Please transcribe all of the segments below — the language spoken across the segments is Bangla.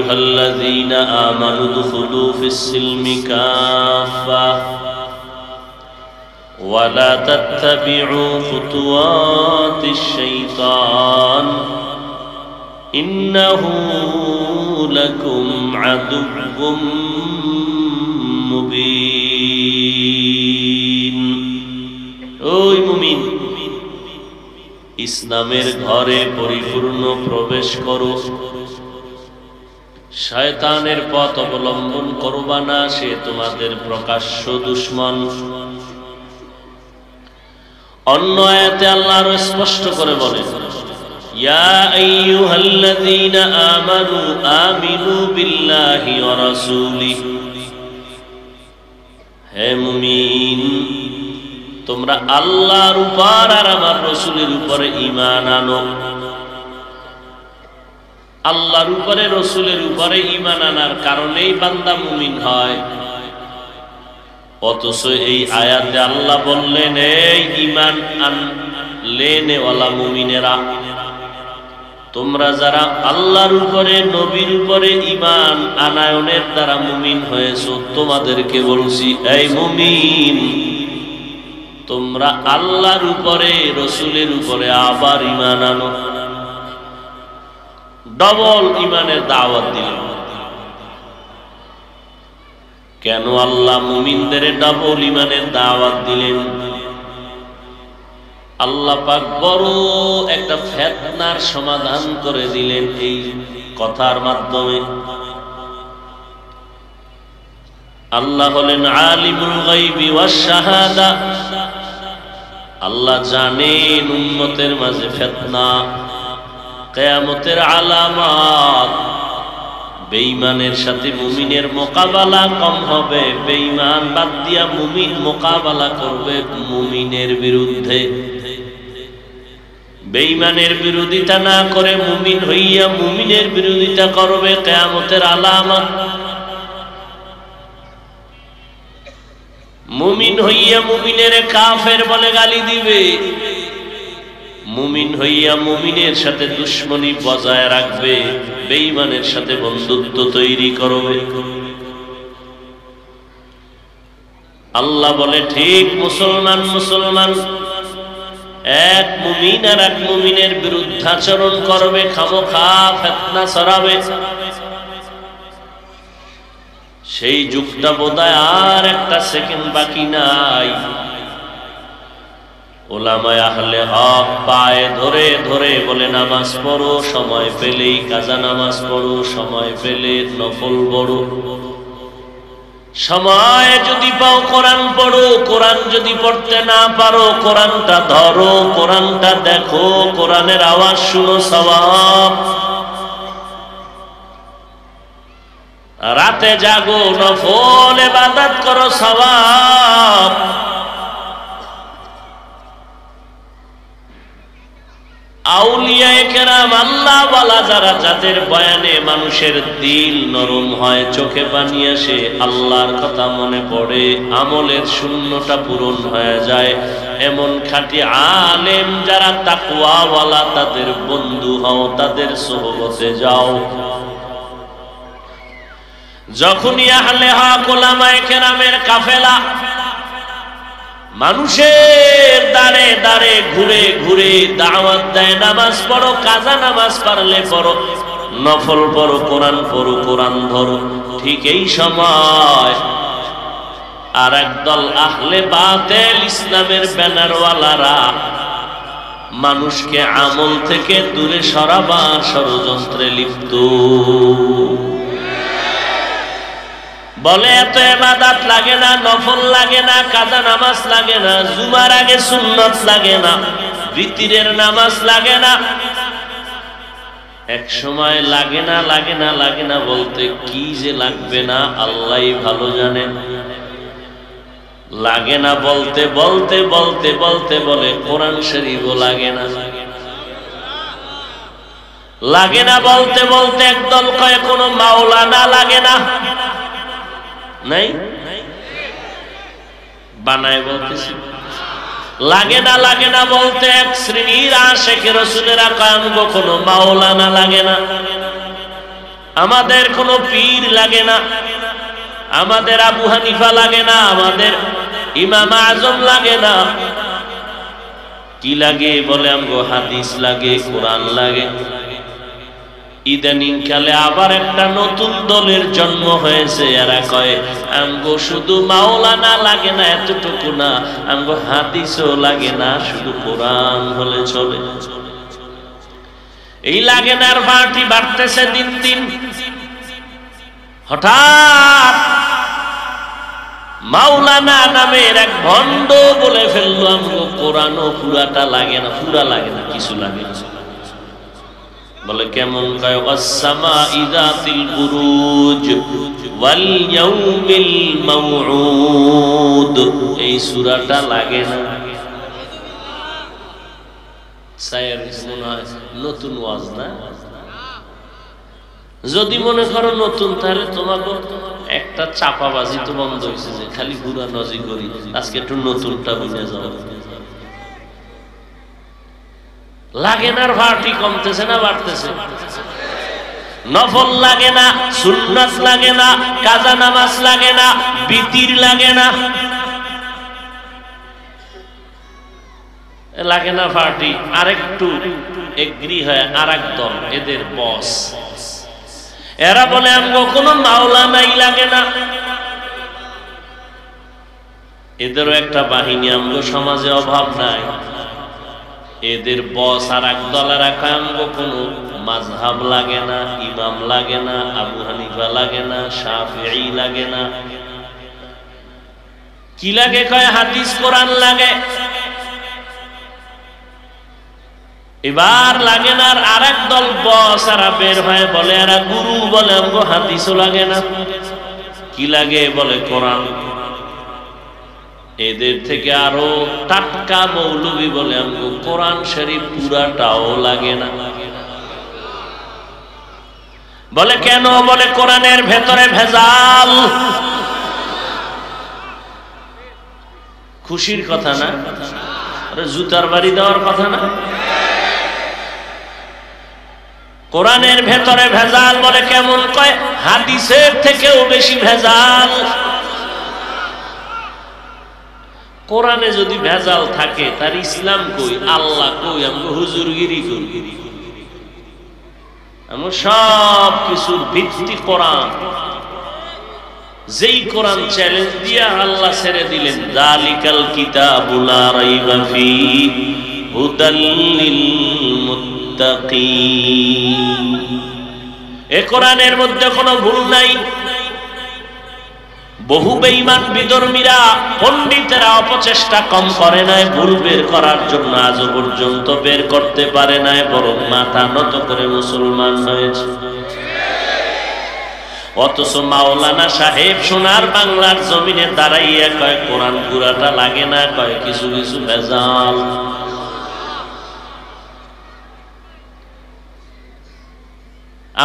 আইয়ুহাল্লাযীনা আমানু দুখুলু ফিস-সিলমি কাফা ওয়া লা তাত্তাবি'উ খুতুওয়াতিশ-শাইতান ইন্নাহু লাকুম আদুউম মুবিন। ওই মুমিন, ইসলামের ঘরে পরিপূর্ণ প্রবেশ করো, শয়তানের পথ অবলম্বন করবা না, সে তোমাদের প্রকাশ্য দুশমন। অন্য আয়াতে আল্লাহ আরো স্পষ্ট করে বলেন, ইয়া আইয়ুহাল্লাযীনা আমানু আমিনু বিল্লাহি ওয়া রাসূলিহি, হে মুমিন তোমরা আল্লাহর উপর আর আমার রাসূলের উপরে ঈমান আনো। আল্লাহর উপরে রাসূলের উপরে ঈমান আনার কারণেই বান্দা মুমিন হয়। অথচ এই আয়াতে আল্লাহ বললেন, এই ঈমান আনলেনেওয়ালা মুমিনেরা, তোমরা যারা আল্লাহর উপরে নবীর উপরে ঈমান আনায়নের দ্বারা মুমিন হয়েছো, তোমাদেরকে বলছি, এই মুমিন তোমরা আল্লাহর উপরে রাসূলের উপরে আবার ঈমান আনো। ডবল ঈমানের দাওয়াত দিলেন। কেন আল্লাহ মুমিনদের ডবল ঈমানের দাওয়াত দিলেন? আল্লাহ পাক বড় একটা ফিতনার সমাধান করে দিলেন এই কথার মাধ্যমে। আল্লাহ হলেন আলিমুল গায়বি ওয়াশ শাহাদা। আল্লাহ জানেন উম্মতের মাঝে ফিতনা, কিয়ামতের আলামত। বেঈমানের সাথে মুমিনের মোকাবেলা কম হবে, বেঈমান বাদ দিয়া মুমিন মোকাবেলা করবে মুমিনের বিরুদ্ধে। বেঈমানের বিরোধিতা না করে মুমিন হইয়া মুমিনের বিরোধিতা করবে, কিয়ামতের আলামত। মুমিন হইয়া মুমিনের কাফের বলে গালি দিবে, মুমিন হইয়া মুমিনের সাথে দুশমনী বজায় রাখবে, বেঈমানের সাথে বন্ধুত্ব তৈরি করবে। আল্লাহ বলে, ঠিক মুসলমান মুসলমান এক মুমিন আর এক মুমিনের বিরুদ্ধাচরণ করবে, খামোখা ফিতনা ছড়াবে, সেই যুগটা বোধহয় আর একটা সেকেন্ড বাকি নাই। উলামায়ে আহলে হক পায়ে ধরে ধরে বলে, নামাজ পড়ো, সময় পেলেই কাজা নামাজ পড়ো, সময় পেলে নফল পড়ো, সময় যদি পাও কোরআন পড়ো, কোরআন যদি পড়তে না পারো কোরআনটা ধরো, কোরআনটা দেখো, কোরআনের আওয়াজ শুনো, সওয়াব। রাতে জাগো, নফল ইবাদত করো, সওয়াব। আউলিয়ায়ে কেরাম, আল্লাহ ওয়ালা যারা, যাদের বয়ানে মানুষের দিল নরম হয়, চোখে পানি আসে, আল্লাহর কথা মনে পড়ে, আমলের শূন্যতা পূরণ হয়ে যায়, এমন খাঁটি আলেম যারা তাকওয়া ওয়ালা, তাদের বন্ধু হও, তাদের সোহবতে যাও। যখনই আহলে হক উলামায়ে কেরামের কাফেলা মানুষের দাঁড়ে দাঁড়ে ঘুরে ঘুরে দাওয়াত দেয়, নামাজ পড়ো, কাজা নামাজ পারলে পড়ো, নফল পড়ো, কোরআন পড়ো, কোরআন ধরো, ঠিক এই সময় আর একদল আহলে বাতিল, ইসলামের ব্যানারওয়ালারা মানুষকে আমল থেকে দূরে সরাবার ষড়যন্ত্রে লিপ্ত। বলে, এত ইবাদত লাগে না, নফল লাগে না, কাজা নামাজ লাগে না, জুমার আগে সুন্নত লাগে না, বিতিরের নামাজ লাগে না। এক সময় লাগে না লাগে না লাগে না বলতে কি যে লাগবে না আল্লাহই ভালো জানেন। লাগে না বলতে বলতে বলতে বলতে বলে কোরআন শরীফও লাগে না। লাগে না বলতে বলতে একদল কয় কোনো মাওলানা লাগে না। নাই বানায় বলতেছি। লাগে না বলতে এক শ্রেণীর আশিক রাসূলেরা কয় আমগো কোনো মাওলানা লাগে না। আমাদের কোনো পীর লাগে না, আমাদের আবু হানিফা লাগে না, আমাদের ইমাম আজম লাগে না। কি লাগে বলে? আমগো হাদিস লাগে, কোরআন লাগে। ইদানিং কালে আবার একটা নতুন দলের জন্ম হয়েছে। এরা কয় আমগো শুধু মাওলানা লাগে না, এতটুকু না, আমগো হাদিসও লাগে না, শুধু কোরআন হলে চলে। এই লাগে না আর পার্টি বাড়তেছে দিন দিন। হঠাৎ মাওলানা নামের এক ভণ্ড বলে ফেললো আমগো কোরআনও পুরাটা লাগে না, পুরা লাগে না, কিছু লাগে না। বলে কেমন? কয় ওয়াস-সামা'i যাতিল বুরুজ ওয়াল ইয়াউমিল মাউউদ, এই সূরাটা লাগে না। সায়ের মনে হয় নতুন ওয়াজ না? যদি মনে করো নতুন, তাহলে তোমাকে একটা চাপাবাজি তো বন্ধ হয়েছে যে খালি পুরানোজি করি, আজকে একটু নতুনটা বুঝে যাও। লাগে না, ভার্টি কমতেছে না বাড়তেছে? নফল লাগে না, সুন্নাত লাগে না, কাজা নামাজ লাগে না, বিতির লাগে না, লাগে না পার্টি। আরেকটু এগ্রি হয় আরেক দল, এদের বস। এরা বলে আমগো কোনো মাওলানাই লাগে না। এদেরও একটা বাহিনী আমগো সমাজে অভাব নাই। এদের বস আর এক দলের আমগো কোনো মাযহাব লাগে না, ইমাম লাগে না, আবু হানিফা লাগে না, শাফিঈ লাগে না। কি লাগে? কয় হাদিস কোরআন লাগে। এবার লাগে না। আর আরেক দল বস এরা বের হয়ে বলে এরা গুরু, বলে আমগো হাদিসও লাগে না। কি লাগে? বলে কোরআন। এদের থেকে আরো টাটকা মৌলবী বলে আমগো কোরআন শরীফ পুরাটাও লাগে না। বলে কেন? বলে কোরআনের ভেতরে ভেজাল। খুশির কথা না, জুতার বাড়ি দেওয়ার কথা না। কোরআনের ভেতরে ভেজাল। বলে কেমন? কয় হাদিসের থেকেও বেশি ভেজাল। কোরআনে যদি ভেজাল থাকে, তার ইসলাম কই, আল্লাহ কই, আমরা হুজুরগিরি করি। আমরা সব কিছুর ভিত্তি কোরআন। যেই কোরআন চ্যালেঞ্জ দিয়া আল্লাহ ছেড়ে দিলেন, যালিকাল কিতাবু লা রাইবা ফীহি হুদাল লিল মুত্তাকিন। এ কোরআনের মধ্যে কোনো ভুল নাই। বহু বেঈমান বিধর্মীরা, পণ্ডিতেরা অপচেষ্টা কম করে নাই ভুল বের করার জন্য, আজও পর্যন্ত বের করতে পারে নাই, বরং মাথা নত করে মুসলমান হয়েছে। অথচ মাওলানা সাহেব সোনার বাংলার জমিনে দাঁড়াইয়া কয় কোরআন পুরাটা লাগে না, কয় কিছু কিছু ভেজাল।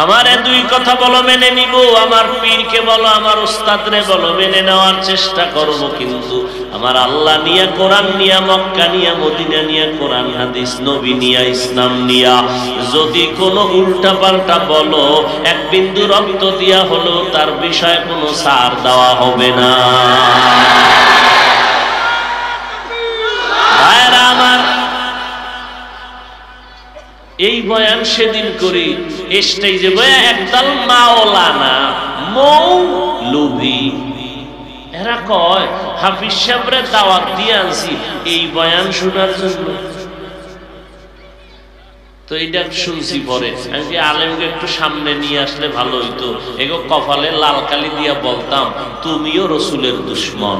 আমারে দুই কথা বলো মেনে নিব, আমার পীরকে বলো, আমার উস্তাদরে বলো, মেনে নেওয়ার চেষ্টা করব। কিন্তু আমার আল্লাহ নিয়া, কোরআন নিয়া, মক্কা নিয়া, মদিনা নিয়া, কোরআন হাদিস, নবী নিয়া, ইসলাম নিয়া যদি কোনো উল্টা পাল্টা বলো, এক বিন্দু রক্ত দিয়া হলো তার বিষয়ে কোনো ছাড় দেওয়া হবে না। ভাইরা আমার, এই বয়ান সেদিন করি স্টেজে বয়া একদল মাওলানা মৌলবী, এরা কয় হাফিজ সাহেবরে দাওয়াত দিয়ে আনছি এই বয়ান শোনার জন্য। তো এইটা শুনছি পরে, আমি আলেমকে একটু সামনে নিয়ে আসলে ভালো হইতো। এগো কপালে লাল কালি দিয়া বলতাম, তুমিও রসুলের দুশ্মন।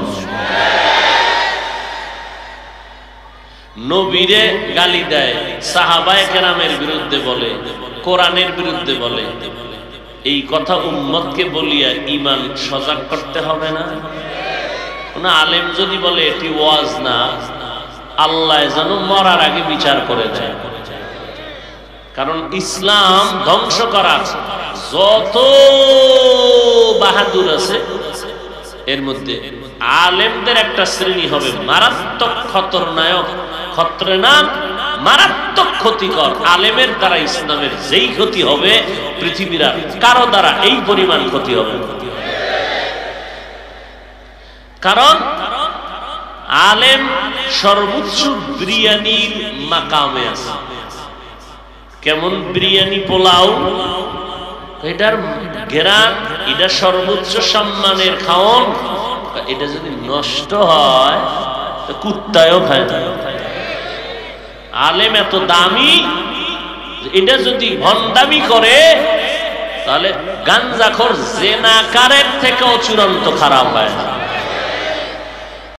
নবীরে গালি দেয়, সাহাবায়ে কেরামের বিরুদ্ধে বলে, কোরআনের বিরুদ্ধে বলে। এই কথা উম্মতকে বলিয়া ঈমান সজাগ করতে হবে না? কোন আলেম যদি বলে এটি ওয়াজ না, আল্লাহ যেন মরার আগে বিচার করে দেয়। কারণ ইসলাম ধ্বংস করার যত বাহাদুর আছে, এর মধ্যে আলেমদের একটা শ্রেণী হবে মারাত্মক খতরনায়ক, খতরনাক মারাত্মক ক্ষতিকর। আলেমের দ্বারা ইসলামের যেই ক্ষতি হবে পৃথিবীর আর কারো দ্বারা এই পরিমাণ ক্ষতি হবে। কারণ আলেম সর্বোচ্চ বিরিয়ানির মাকামে আছে। কেমন বিরিয়ানি পোলাও, এটার ঘেরান, এটা সর্বোচ্চ সম্মানের খাওন। এটা যদি নষ্ট হয় কুত্তায়ও খায় না। আলেম এত দামি, এটা যদি ভণ্ডামি করে তাহলে গাঞ্জাখোর জেনাকারের থেকেও চূড়ান্ত খারাপ হয়।